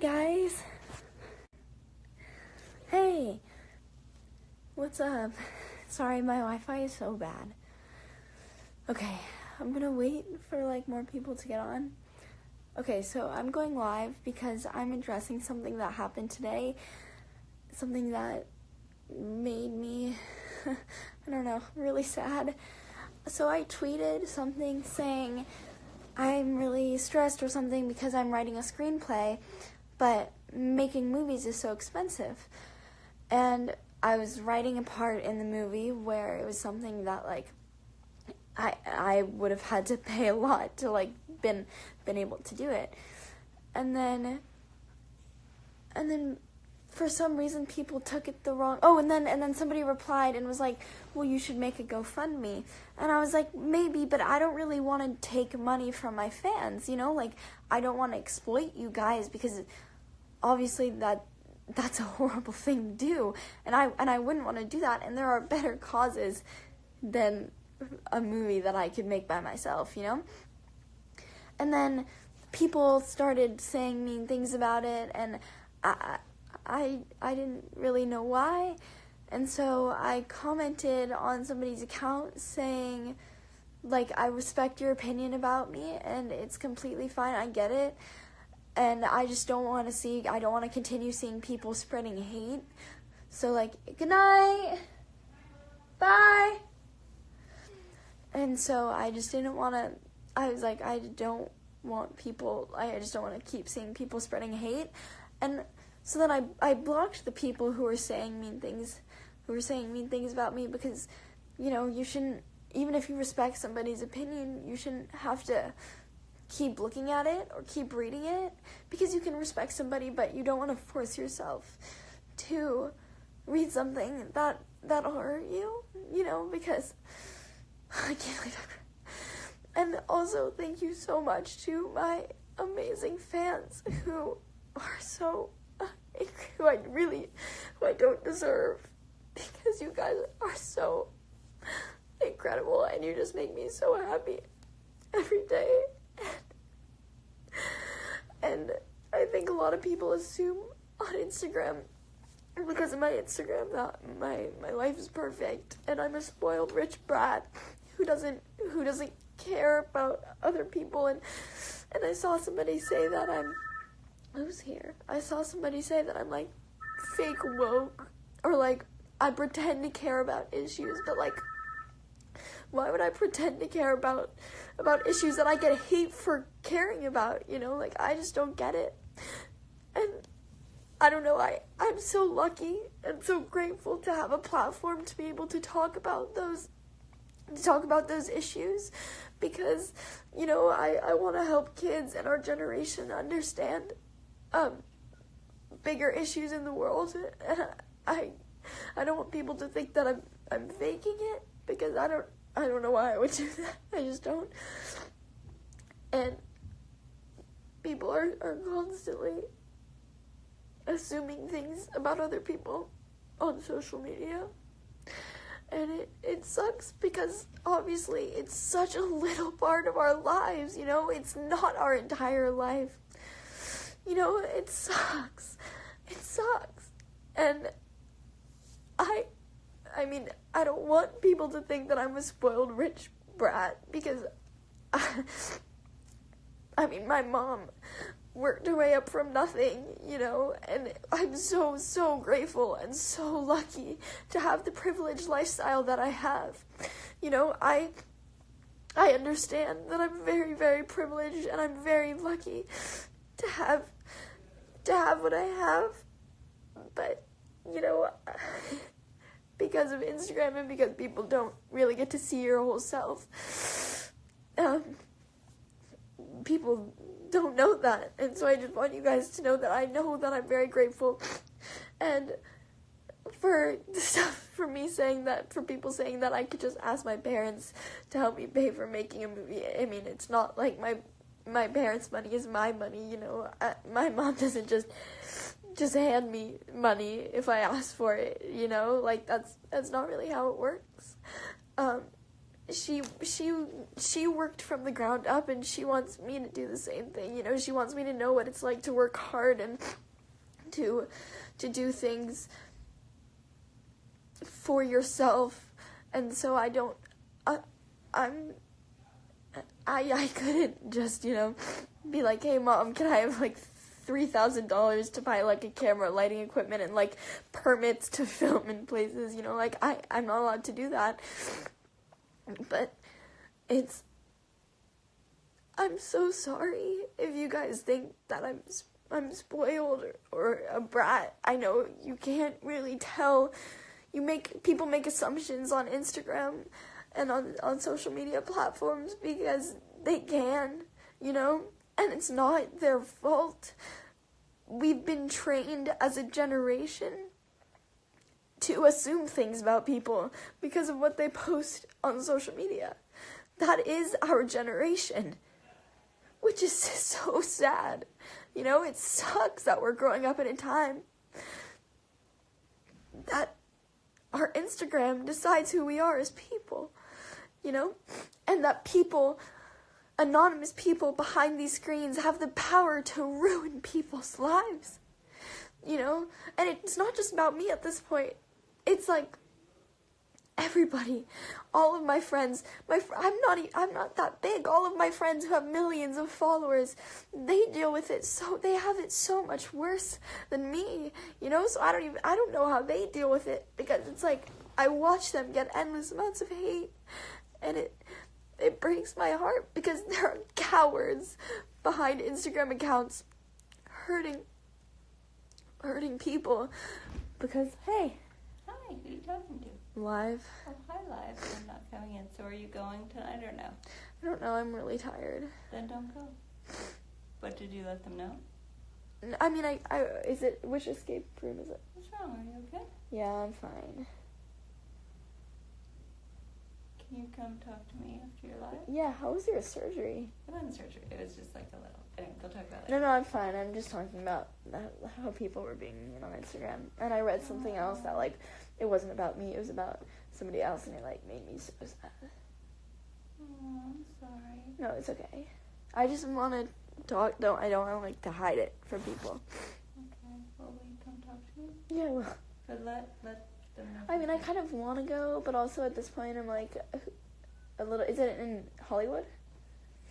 guys. Hey, what's up? Sorry, my Wi-Fi is so bad. Okay, I'm gonna wait for like more people to get on. Okay, so I'm going live because I'm addressing something that happened today. Something that made me, I don't know, really sad. So I tweeted something saying I'm really stressed or something because I'm writing a screenplay, but making movies is so expensive. And I was writing a part in the movie where it was something that like I would have had to pay a lot to like been able to do it. And then for some reason people took it the wrong. Oh, and then somebody replied and was like, "Well, you should make a GoFundMe." And I was like, "Maybe, but I don't really want to take money from my fans, you know? Like I don't want to exploit you guys because obviously that's a horrible thing to do. And I wouldn't want to do that, and there are better causes than a movie that I could make by myself, you know?" And then people started saying mean things about it, and I didn't really know why. And so I commented on somebody's account saying, like, I respect your opinion about me, and it's completely fine, I get it. And I just don't want to continue seeing people spreading hate. So, like, good night, bye. And so I just didn't want to, I was like, I just don't want to keep seeing people spreading hate. And so then I blocked the people who were saying mean things about me because, you know, you shouldn't, even if you respect somebody's opinion, you shouldn't have to keep looking at it or keep reading it, because you can respect somebody, but you don't want to force yourself to read something that'll hurt you, you know, because I can't believe that. And also, thank you so much to my amazing fans who are so, who I don't deserve, because you guys are so incredible, and you just make me so happy every day. And I think a lot of people assume on Instagram, because of my Instagram, that my life is perfect, and I'm a spoiled rich brat who doesn't care about other people. And I saw somebody say that I saw somebody say that I'm like fake woke, or like I pretend to care about issues, but like, why would I pretend to care about issues that I get hate for caring about, you know? Like, I just don't get it. And I don't know, I'm so lucky and so grateful to have a platform to be able to talk about those issues, because, you know, I want to help kids and our generation understand bigger issues in the world. And I don't want people to think that I'm faking it, because I don't know why I would do that. I just don't. And people are constantly assuming things about other people on social media. And it sucks, because obviously it's such a little part of our lives, you know? It's not our entire life. You know, it sucks. It sucks. And I mean, I don't want people to think that I'm a spoiled rich brat, because I mean, my mom worked her way up from nothing, you know, and I'm so grateful and so lucky to have the privileged lifestyle that I have. You know, I understand that I'm very, very privileged, and I'm very lucky to have what I have, but, you know, because of Instagram and because people don't really get to see your whole self, people don't know that. And so I just want you guys to know that I know that I'm very grateful. And for people saying that I could just ask my parents to help me pay for making a movie, I mean, it's not like my parents' money is my money, you know. My mom doesn't just hand me money if I ask for it, you know. Like, that's not really how it works. she worked from the ground up, and she wants me to do the same thing. You know, she wants me to know what it's like to work hard and to do things for yourself. And so I couldn't just, you know, be like, hey mom, can I have like $3,000 to buy like a camera, lighting equipment, and like permits to film in places, you know, like I'm not allowed to do that. But I'm so sorry if you guys think that I'm spoiled or a brat. I know you can't really tell. People make assumptions on Instagram and on social media platforms because they can, you know, and it's not their fault. We've been trained as a generation to assume things about people because of what they post on social media. That is our generation, which is so sad. You know, it sucks that we're growing up in a time that our Instagram decides who we are as people, you know, and that people, anonymous people behind these screens, have the power to ruin people's lives, you know. And it's not just about me at this point. It's like everybody, all of my friends, I'm not that big. All of my friends who have millions of followers, they deal with it they have it so much worse than me, you know. So I don't know how they deal with it, because it's like I watch them get endless amounts of hate, and it breaks my heart because there are cowards behind Instagram accounts hurting people because, hey. Hi, who are you talking to? Live. Oh, hi, Live. I'm not coming in. So are you going tonight or no? I don't know. I'm really tired. Then don't go. But did you let them know? I mean, which escape room is it? What's wrong? Are you okay? Yeah, I'm fine. Can you come talk to me after your live? Yeah, how was your surgery? It wasn't surgery. It was just like a little. Anyway, we'll talk about it. No, I'm fine. I'm just talking about how people were being mean on Instagram. And I read something else that, like, it wasn't about me. It was about somebody else, and it, like, made me so sad. Oh, I'm sorry. No, it's okay. I just want to talk. I don't want, like, to hide it from people. Okay. Well, will you come talk to me? Yeah, well. But let them know. I mean, I kind of want to go, but also at this point I'm, like, a little... Is it in Hollywood?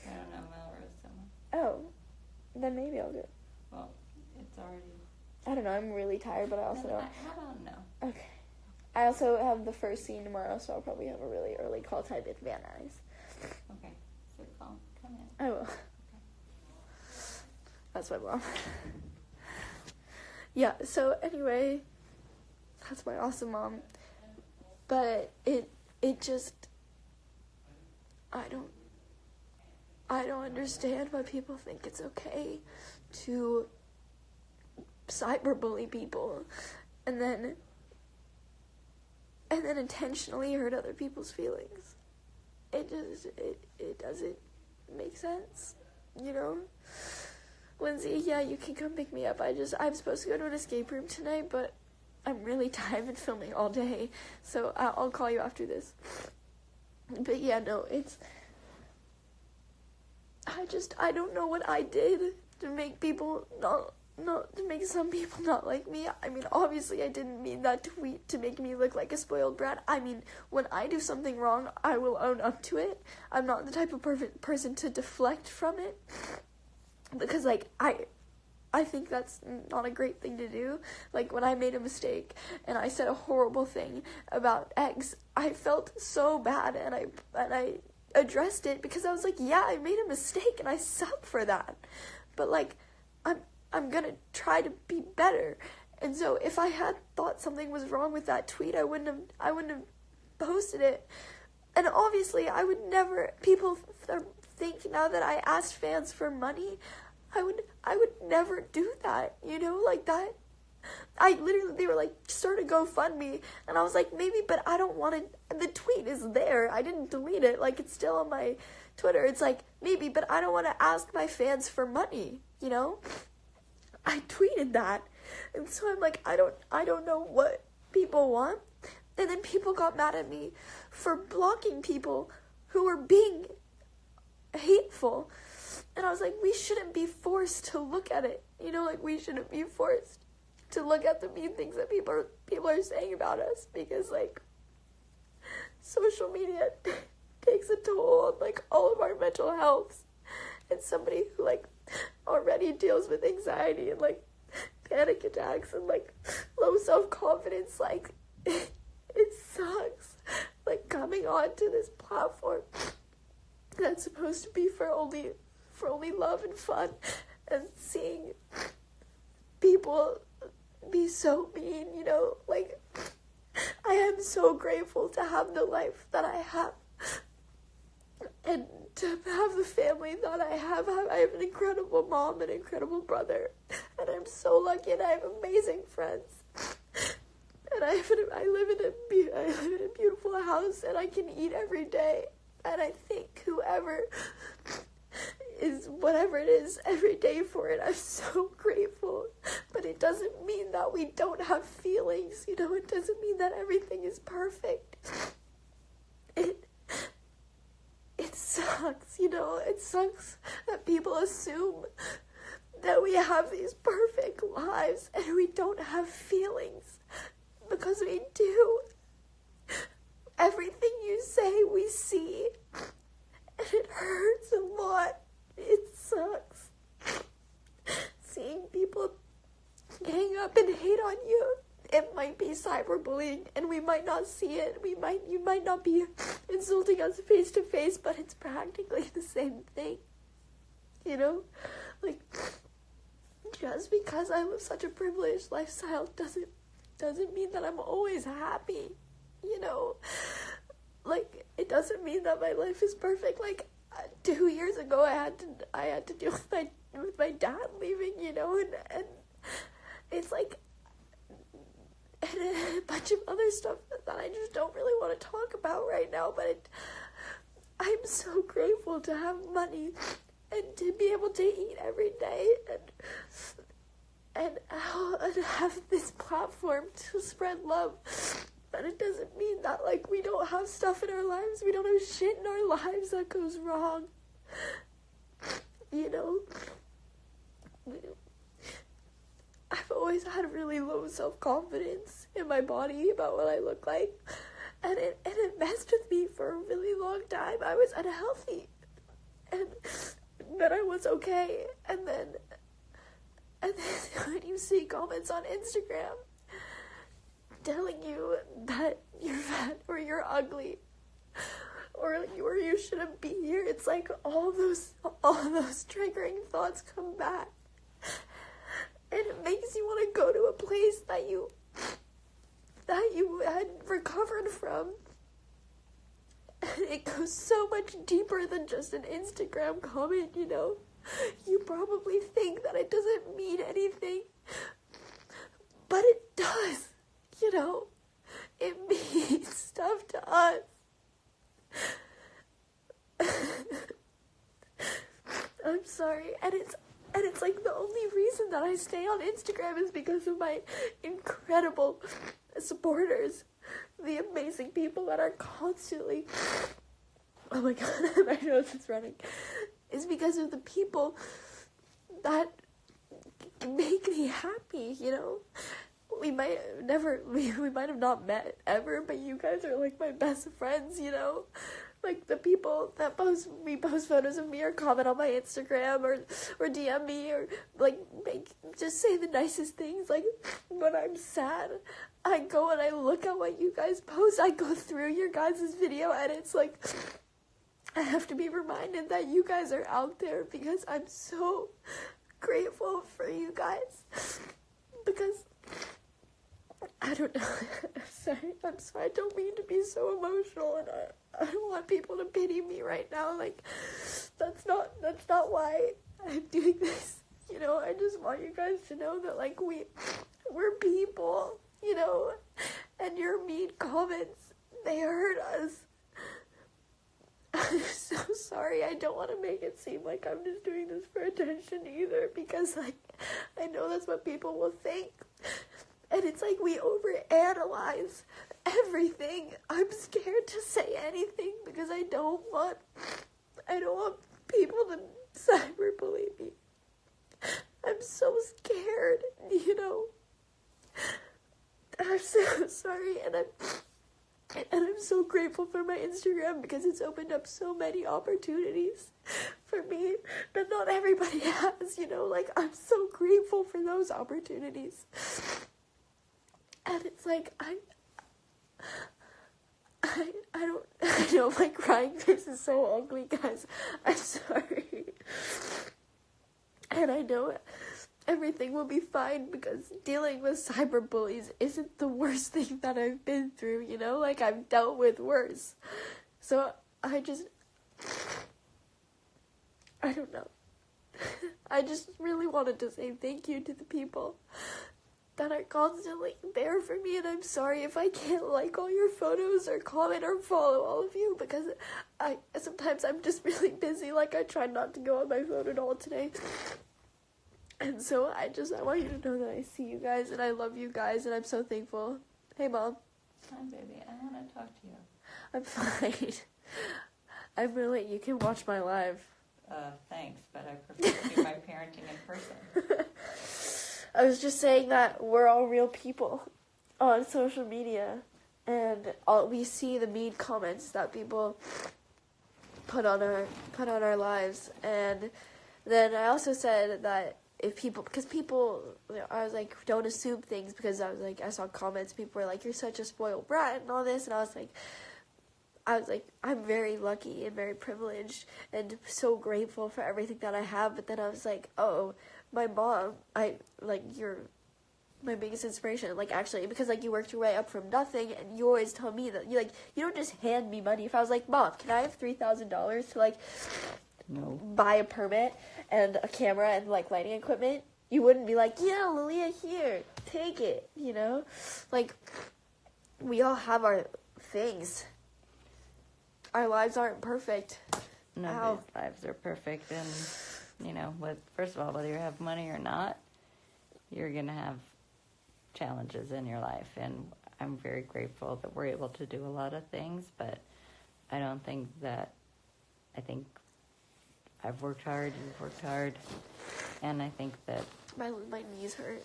I don't know. Melrose somewhere. Oh, then maybe I'll go. Well, it's already... I don't know, I'm really tired, but I also don't... How about no? Okay. I also have the first scene tomorrow, so I'll probably have a really early call time at Van Nuys. Okay, so come in. I will. Okay. That's my mom. Yeah, so anyway, that's my awesome mom. But it just... I don't understand why people think it's okay to cyberbully people and then intentionally hurt other people's feelings. It doesn't make sense, you know? Lindsay, yeah, you can come pick me up. I'm supposed to go to an escape room tonight, but I'm really tired of filming all day, so I'll call you after this. But yeah, no, I don't know what I did to make people to make some people not like me. I mean, obviously I didn't mean that tweet to make me look like a spoiled brat. I mean, when I do something wrong, I will own up to it. I'm not the type of person to deflect from it. Because, like, I think that's not a great thing to do. Like, when I made a mistake and I said a horrible thing about eggs, I felt so bad, and I addressed it because I was like, yeah, I made a mistake and I suck for that. But, like, I'm gonna try to be better. And so if I had thought something was wrong with that tweet, I wouldn't have posted it. And obviously I would never, people think now that I asked fans for money, I would never do that, you know, like that. They were like, start a GoFundMe, and I was like, maybe, but I don't want to, the tweet is there, I didn't delete it, like, it's still on my Twitter, it's like, maybe, but I don't want to ask my fans for money, you know, I tweeted that, and so I'm like, I don't know what people want, and then people got mad at me for blocking people who were being hateful. And I was like, we shouldn't be forced to look at it. You know, like, we shouldn't be forced to look at the mean things that people are saying about us, because, like, social media takes a toll on, like, all of our mental health. And somebody who, like, already deals with anxiety and, like, panic attacks and, like, low self-confidence, like, it sucks, like, coming on to this platform that's supposed to be for only love and fun, and seeing people be so mean, you know, like, I am so grateful to have the life that I have, and to have the family that I have. I have an incredible mom and an incredible brother, and I'm so lucky, and I have amazing friends, and I live in a beautiful house, and I can eat every day, and I thank whoever is whatever it is every day for it. I'm so grateful, but it doesn't mean that we don't have feelings, you know. It doesn't mean that everything is perfect. It sucks, you know. It sucks that people assume that we have these perfect lives and we don't have feelings, because we do. Everything you say, we see, and it hurts a lot. It sucks seeing people gang up and hate on you. It might be cyberbullying, and we might not see it. You might not be insulting us face to face, but it's practically the same thing. You know, like, just because I live such a privileged lifestyle doesn't mean that I'm always happy. You know, like, it doesn't mean that my life is perfect. Like, 2 years ago, I had to deal with my dad leaving, you know, and it's like, and a bunch of other stuff that I just don't really want to talk about right now, but I'm so grateful to have money and to be able to eat every day, and have this platform to spread love. But it doesn't mean that, like, we don't have stuff in our lives. We don't have shit in our lives that goes wrong. You know? I've always had really low self-confidence in my body about what I look like. And it messed with me for a really long time. I was unhealthy. And then I was okay. And then when you see comments on Instagram telling you that you're fat or you're ugly or you shouldn't be here, it's like all those triggering thoughts come back, and it makes you want to go to a place that you had recovered from. And it goes so much deeper than just an Instagram comment, you know. You probably think that it doesn't mean anything, but it does. You know, it means stuff to us. I'm sorry, and it's like the only reason that I stay on Instagram is because of my incredible supporters, the amazing people that are constantly, oh my god, my nose is running, is because of the people that make me happy, you know. We might have not met ever, but you guys are like my best friends, you know? Like, the people that post photos of me or comment on my Instagram or DM me or, like, just say the nicest things. Like, when I'm sad, I go and I look at what you guys post. I go through your guys' video edits, like, I have to be reminded that you guys are out there, because I'm so grateful for you guys. Because I don't know. I'm sorry. I don't mean to be so emotional, and I don't want people to pity me right now. Like, that's not why I'm doing this. You know, I just want you guys to know that, like, we're people, you know, and your mean comments, they hurt us. I'm so sorry. I don't want to make it seem like I'm just doing this for attention either, because, like, I know that's what people will think. And it's like we overanalyze everything. I'm scared to say anything because I don't want people to cyberbully me. I'm so scared, you know. I'm so sorry, and I'm so grateful for my Instagram because it's opened up so many opportunities for me that not everybody has, you know. Like, I'm so grateful for those opportunities. And it's like, I know my crying face is so ugly, guys. I'm sorry. And I know everything will be fine because dealing with cyberbullies isn't the worst thing that I've been through, you know? Like, I've dealt with worse. So, I don't know. I just really wanted to say thank you to the people that are constantly there for me, and I'm sorry if I can't like all your photos or comment or follow all of you because sometimes I'm just really busy. Like, I tried not to go on my phone at all today. And so I want you to know that I see you guys and I love you guys and I'm so thankful. Hey, Mom. Hi, baby. I want to talk to you. I'm fine. I'm really, you can watch my live. Thanks, but I prefer to do my parenting in person. I was just saying that we're all real people on social media, and we see the mean comments that people put on our lives. And then I also said that if people, because people, I was like, don't assume things, because I was like, I saw comments, people were like, you're such a spoiled brat and all this, and I was like, I'm very lucky and very privileged and so grateful for everything that I have. But then I was like, oh, my mom, you're my biggest inspiration. Like, actually, because, like, you worked your way up from nothing, and you always tell me that, you don't just hand me money. If I was like, Mom, can I have $3,000 to, like, no, buy a permit and a camera and, like, lighting equipment, you wouldn't be like, yeah, Lilia, here, take it, you know? Like, we all have our things. Our lives aren't perfect. Nobody's lives are perfect, and, you know, first of all, whether you have money or not, you're going to have challenges in your life, and I'm very grateful that we're able to do a lot of things, but I think I've worked hard, you've worked hard, and I think that my knees hurt.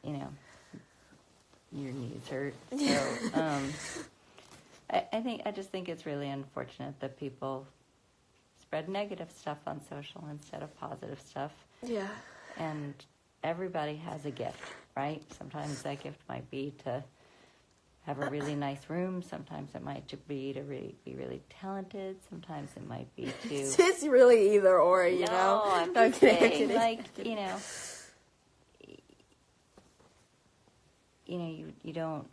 You know, your knees hurt. So, I just think it's really unfortunate that people spread negative stuff on social instead of positive stuff. Yeah. And everybody has a gift, right? Sometimes that gift might be to have a really nice room. Sometimes it might be to be really talented. Sometimes it might be to... It's really either or, you know? I'm just saying, like, you know, you don't...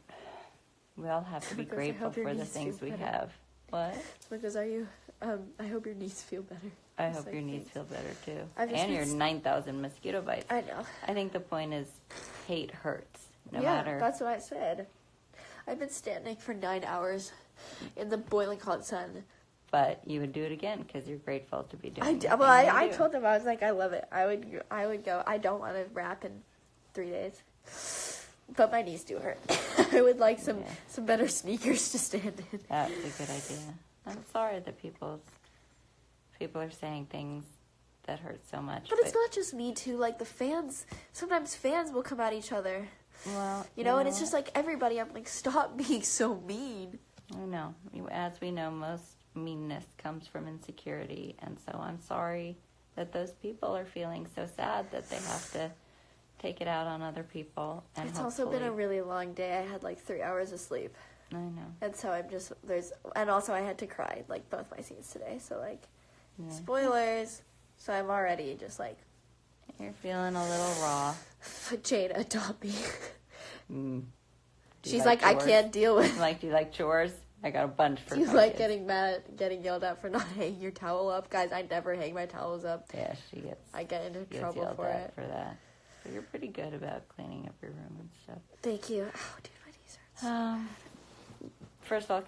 We all have to be grateful for the things we have. What? Because I hope your knees feel better. I hope your knees feel better, too. And your 9,000 mosquito bites. I know. I think the point is hate hurts, no yeah, matter... that's what I said. I've been standing for 9 hours in the boiling hot sun. But you would do it again because you're grateful to be doing it. Well, I told them, I was like, I love it. I would go. I don't want to rap in 3 days. But my knees do hurt. I would like some better sneakers to stand in. That's a good idea. I'm sorry that people are saying things that hurt so much. But it's not just me, too. Like, the fans, sometimes fans will come at each other. Well, you know, and it's just like everybody, I'm like, stop being so mean. I know. As we know, most meanness comes from insecurity. And so I'm sorry that those people are feeling so sad that they have to take it out on other people. And it's also been a really long day. I had like 3 hours of sleep. I know. And so and also I had to cry, like, both my scenes today. So, like, spoilers. So I'm already just like... You're feeling a little raw. Jade, adopt me. She's like I can't deal with... Do you like chores? I got a bunch for you. Like getting yelled at for not hanging your towel up. Guys, I never hang my towels up. Yeah, she gets... I get into trouble for it. For that. But you're pretty good about cleaning up your room and stuff. Thank you. Oh, dude, my knees hurt. First of all,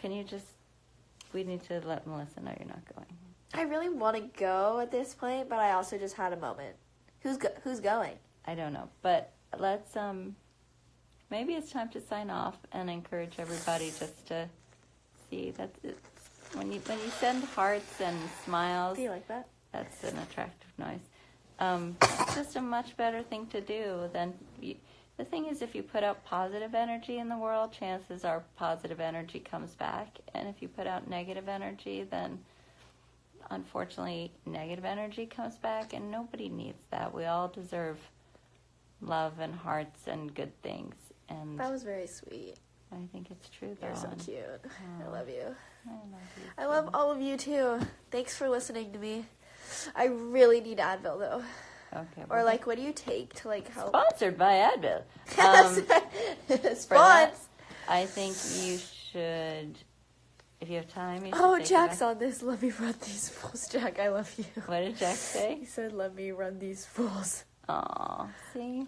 we need to let Melissa know you're not going. I really want to go at this point, but I also just had a moment. Who's going? I don't know, but let's maybe it's time to sign off and encourage everybody just to see that when you send hearts and smiles. Do you like that? That's an attractive noise. It's just a much better thing to do than the thing is, if you put out positive energy in the world, chances are positive energy comes back. And if you put out negative energy, then unfortunately negative energy comes back, and nobody needs that. We all deserve love and hearts and good things. And That was very sweet. I think it's true, though. You're so cute. I love you. I love you. I love all of you too. Thanks for listening to me. I really need Advil though. Okay. Or like, what do you take to like help? Sponsored by Advil. Spons. I think you should, if you have time, you should Oh, take Jack's a- on this. Let me run these fools. Jack, I love you. What did Jack say? He said, let me run these fools. Aw, see?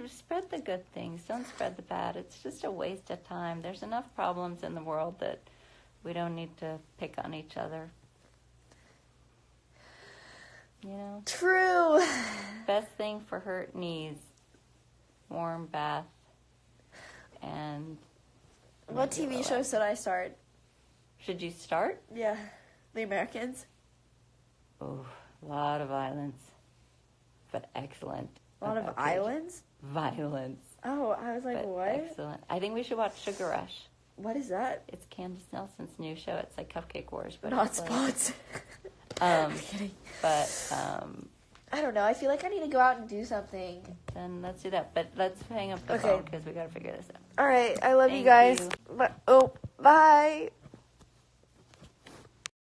Spread the good things. Don't spread the bad. It's just a waste of time. There's enough problems in the world that we don't need to pick on each other. You know? True. Best thing for hurt knees, warm bath, and... What TV show should I start? Should you start? Yeah. The Americans. Oh, a lot of violence, but excellent. A lot of Okay. islands? Violence, Oh, I was like, but what? excellent. I think we should watch Sugar Rush. What is that? It's Candace Nelson's new show. It's like Cupcake Wars, but Not it's like, spots. um, I'm kidding. but I don't know. I feel like I need to go out and do something. then let's do that. But let's hang up the Okay. phone because we got to figure this out. All right. I love you Thank guys. you. Bye.